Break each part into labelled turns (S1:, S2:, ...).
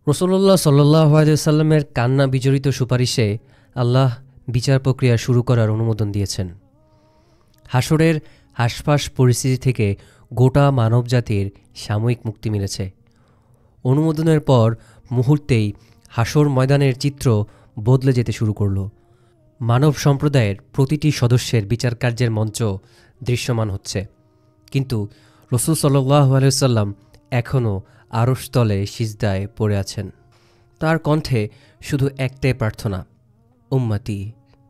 S1: রাসূলুল্লাহ সাল্লাল্লাহু আলাইহি ওয়াসাল্লামের কান্না বিজড়িত সুপারিশে আল্লাহ বিচার প্রক্রিয়া শুরু করার অনুমোদন দিয়েছেন। হাসরের হাসফাস পরিস্থিতি থেকে গোটা মানবজাতির সাময়িক মুক্তি মিলেছে। অনুমোদনের পর মুহূর্তেই হাসর ময়দানের চিত্র বদলে যেতে শুরু করল। মানব সম্প্রদায়ের প্রতিটি সদস্যের বিচার কার্যের মঞ্চ দৃশ্যমান হচ্ছে, কিন্তু রাসূল সাল্লাল্লাহু আলাইহি ওয়াসাল্লাম এখনও আরশতলে সিজদায় পড়ে আছেন। তার কণ্ঠে শুধু একটাই প্রার্থনা, উম্মতি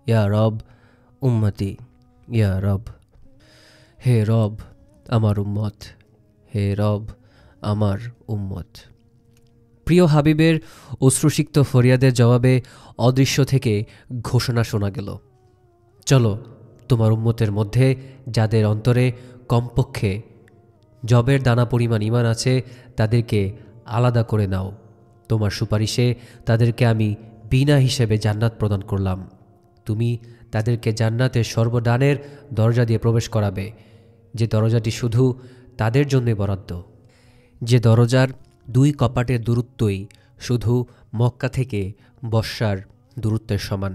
S1: ইয়া রব, উম্মতি ইয়া রব। হে রব আমার উম্মত, হে রব আমার উম্মত। প্রিয় হাবিবের অশ্রুসিক্ত ফরিয়াদের জবাবে অদৃশ্য থেকে ঘোষণা শোনা গেল, চলো তোমার উম্মতের মধ্যে যাদের অন্তরে কমপক্ষে জবের দানা পরিমাণ ঈমান আছে তাদেরকে আলাদা করে নাও। তোমার সুপারিশে তাদেরকে আমি বিনা হিসেবে জান্নাত প্রদান করলাম। তুমি তাদেরকে জান্নাতের সর্বদানের দরজা দিয়ে প্রবেশ করাবে, যে দরজাটি শুধু তাদের জন্যে বরাদ্দ, যে দরজার 2 কপাটের দূরত্বই শুধু মক্কা থেকে বর্ষার দূরত্বের সমান।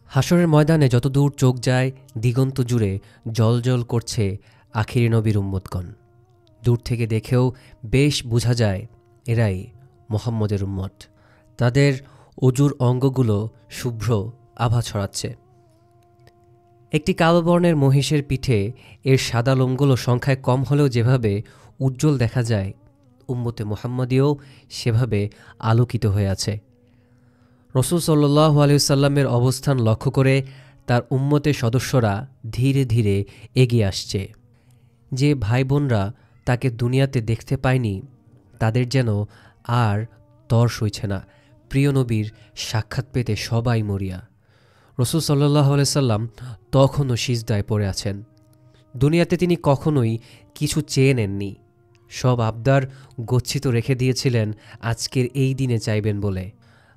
S1: হাসরের ময়দানে যতদূর চোখ যায় দিগন্ত জুড়ে জ্বলজ্বল করছে আখিরি নবীর উম্মতগণ। দূর থেকে দেখেও বেশ বোঝা যায় এরাই মুহাম্মদের উম্মত। তাদের অজুর অঙ্গগুলো শুভ্র আভা ছড়াচ্ছে। একটি কালো বর্ণের মহিষের পিঠে এর সাদা লোমগুলো সংখ্যায় কম হলেও যেভাবে উজ্জ্বল দেখা যায়, উম্মতে মুহাম্মদীও সেভাবে আলোকিত হয়ে আছে। রাসূল সাল্লাল্লাহু আলাইহি ওয়াসাল্লামের অবস্থান লক্ষ্য করে তার উম্মতের সদস্যরা ধীরে ধীরে এগিয়ে আসছে। যে ভাই বোনরা তাকে দুনিয়াতে দেখতে পায়নি তাদের যেন আর তর সইছে না। প্রিয় নবীর সাক্ষাৎ পেতে সবাই মরিয়া। রাসূল সাল্লাল্লাহু আলাইহি সাল্লাম তখনও সিজদায় পড়ে আছেন। দুনিয়াতে তিনি কখনোই কিছু চেয়ে নেননি, সব আবদার গচ্ছিত রেখে দিয়েছিলেন আজকের এই দিনে চাইবেন বলে।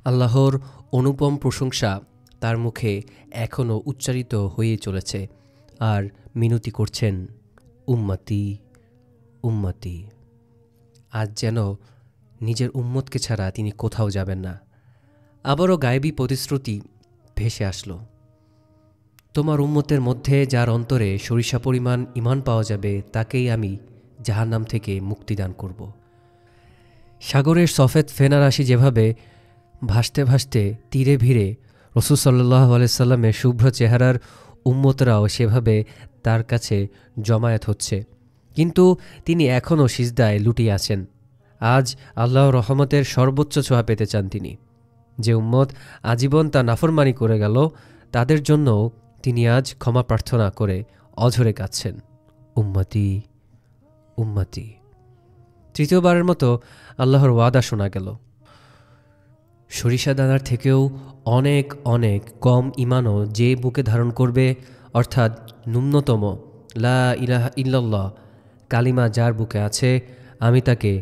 S1: আল্লাহর অনুপম প্রশংসা তার মুখে এখনও উচ্চারিত হয়েই চলেছে, আর মিনতি করছেন, উম্মতি উম্মতি। আজ যেন নিজের উম্মতকে ছাড়া তিনি কোথাও যাবেন না। আবারও গায়েবী প্রতিশ্রুতি ভেসে আসলো, তোমার উম্মতের মধ্যে যার অন্তরে সরিষা পরিমাণ ঈমান পাওয়া যাবে তাকেই আমি জাহান্নাম থেকে মুক্তিদান করব। সাগরের সফেদ ফেনা রাশি যেভাবে ভাসতে ভাসতে তীরে ভিড়ে রাসূল সাল্লাল্লাহু আলাইহি সাল্লামের শুভ্র চেহারার উম্মতরাও সেভাবে তার কাছে জমায়েত হচ্ছে, কিন্তু তিনি এখনও সিজদায় লুটিয়ে আছেন। আজ আল্লাহর রহমতের সর্বোচ্চ ছোঁয়া পেতে চান তিনি। যে উম্মত আজীবন তা নাফরমানি করে গেল তাদের জন্যও তিনি আজ ক্ষমা প্রার্থনা করে অঝরে কাঁদছেন, উম্মতি উম্মতি। তৃতীয়বারের মতো আল্লাহর ওয়াদা শোনা গেল, সরিষা দানার থেকেও অনেক অনেক কম ঈমানও যে বুকে ধারণ করবে, অর্থাৎ ন্যূনতম লা ইলাহা ইল্লাল্লাহ কালিমা যার বুকে আছে, আমি তাকে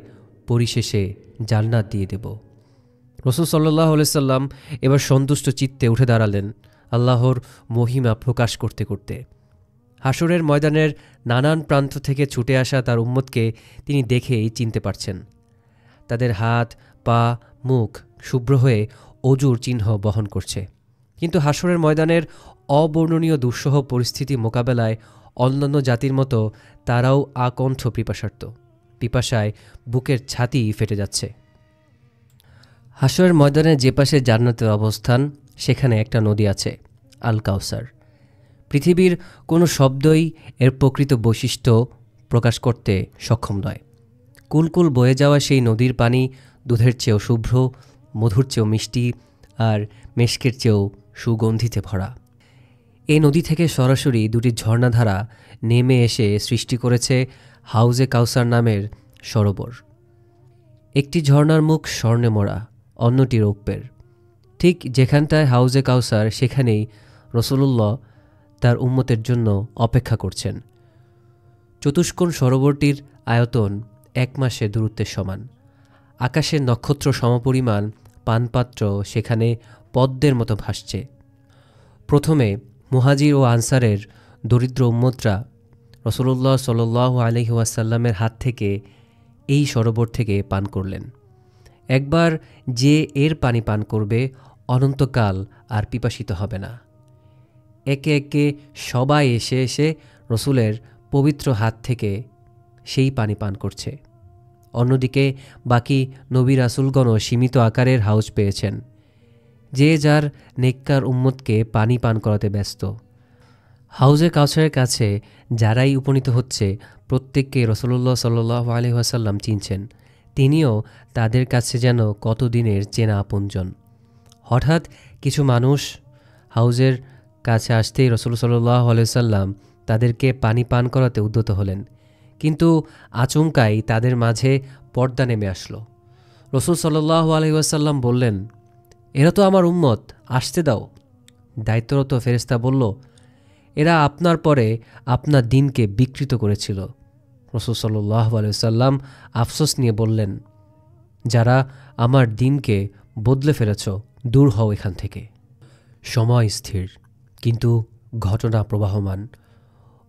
S1: পরিশেষে জান্নাত দিয়ে দেব। রাসূল সাল্লাল্লাহু আলাইহি সাল্লাম এবার সন্তুষ্ট চিত্তে উঠে দাঁড়ালেন, আল্লাহর মহিমা প্রকাশ করতে করতে। হাসরের ময়দানের নানান প্রান্ত থেকে ছুটে আসা তার উম্মতকে তিনি দেখেই চিনতে পারছেন। তাদের হাত পা মুখ শুভ্র হয়ে অজুর চিহ্ন বহন করছে, কিন্তু হাসরের ময়দানের অবর্ণনীয় দুঃসহ পরিস্থিতি মোকাবেলায় অন্যান্য জাতির মতো তারাও আকণ্ঠ পিপাসার্ত। পিপাসায় বুকের ছাতি ফেটে যাচ্ছে। হাসরের ময়দানের যে পাশে জান্নাতের অবস্থান সেখানে একটা নদী আছে, আল কাউসার। পৃথিবীর কোনো শব্দই এর প্রকৃত বৈশিষ্ট্য প্রকাশ করতে সক্ষম নয়। কুলকুল বয়ে যাওয়া সেই নদীর পানি দুধের চেয়েও শুভ্র, মধুর চেয়েও মিষ্টি, আর মেশকের চেয়েও সুগন্ধিতে ভরা। এই নদী থেকে সরাসরি 2টি ঝর্ণাধারা নেমে এসে সৃষ্টি করেছে হাউজে কাউসার নামের সরোবর। একটি ঝর্ণার মুখ স্বর্ণে মোড়া, অন্যটি রৌপ্যের। ঠিক যেখানটায় হাউজে কাউসার সেখানেই রাসূলুল্লাহ তার উম্মতের জন্য অপেক্ষা করছেন। চতুষ্কোণ সরোবরটির আয়তন 1 মাসের দূরত্বের সমান। আকাশের নক্ষত্র সমপরিমাণ পানপাত্র সেখানে পদ্মের মতো ভাসছে। প্রথমে মুহাজির ও আনসারের দরিদ্র উম্মতরা রাসূলুল্লাহ সাল্লাল্লাহু আলাইহি ওয়াসাল্লামের হাত থেকে এই সরোবর থেকে পান করলেন। একবার যে এর পানি পান করবে অনন্তকাল আর পিপাসিত হবে না। একে একে সবাই এসে এসে রসুলের পবিত্র হাত থেকে সেই পানি পান করছে। অন্যদিকে বাকি নবী রাসূলগণও সীমিত আকারের হাউজ পেয়েছেন। যে যার নেককার উম্মতকে পানি পান করাতে ব্যস্ত। হাউজে কাউসারের কাছে যারাই উপনীত হচ্ছে প্রত্যেককে রাসূলুল্লাহ সাল্লাল্লাহু আলাইহি ওয়াসাল্লাম চিনছেন। তিনিও তাদের কাছে যেন কতদিনের চেনা আপনজন। হঠাৎ কিছু মানুষ হাউজের কাছে আসতেই রাসূল সাল্লাল্লাহু আলাইহি ওয়াসাল্লাম তাদেরকে পানি পান করাতে উদ্যত হলেন। কিন্তু আচমকাই তাদের মাঝে পর্দা নেমে আসলো। রাসূল সাল্লাল্লাহু আলাইহি ওয়াসাল্লাম বললেন, এরা তো আমার উম্মত, আসতে দাও। দায়িত্বরত ফেরেশতা বলল, এরা আপনার পরে আপনার দিনকে বিকৃত করেছিল। রাসূল সাল্লাল্লাহু আলাইহি ওয়াসাল্লাম আফসোস নিয়ে বললেন, যারা আমার দিনকে বদলে ফেলেছ, দূর হও এখান থেকে। সময় স্থির, কিন্তু ঘটনা প্রবাহমান।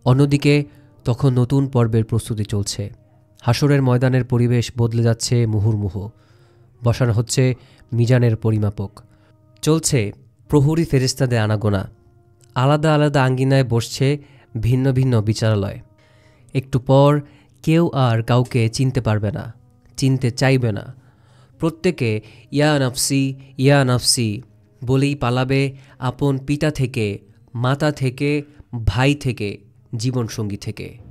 S1: অন্যদিকে তখন নতুন পর্বের প্রস্তুতি চলছে। হাসরের ময়দানের পরিবেশ বদলে যাচ্ছে মুহুর্মুহু। বসানো হচ্ছে মিজানের পরিমাপক। চলছে প্রহরী ফেরেশতাদের আনাগোনা। আলাদা আলাদা আঙ্গিনায় বসছে ভিন্ন ভিন্ন বিচারালয়। একটু পর কেউ আর কাউকে চিনতে পারবে না, চিনতে চাইবে না। প্রত্যেকে ইয়া নফসি ইয়া নফসি বলেই পালাবে আপন পিতা থেকে, মাতা থেকে, ভাই থেকে, জীবনসঙ্গী থেকে।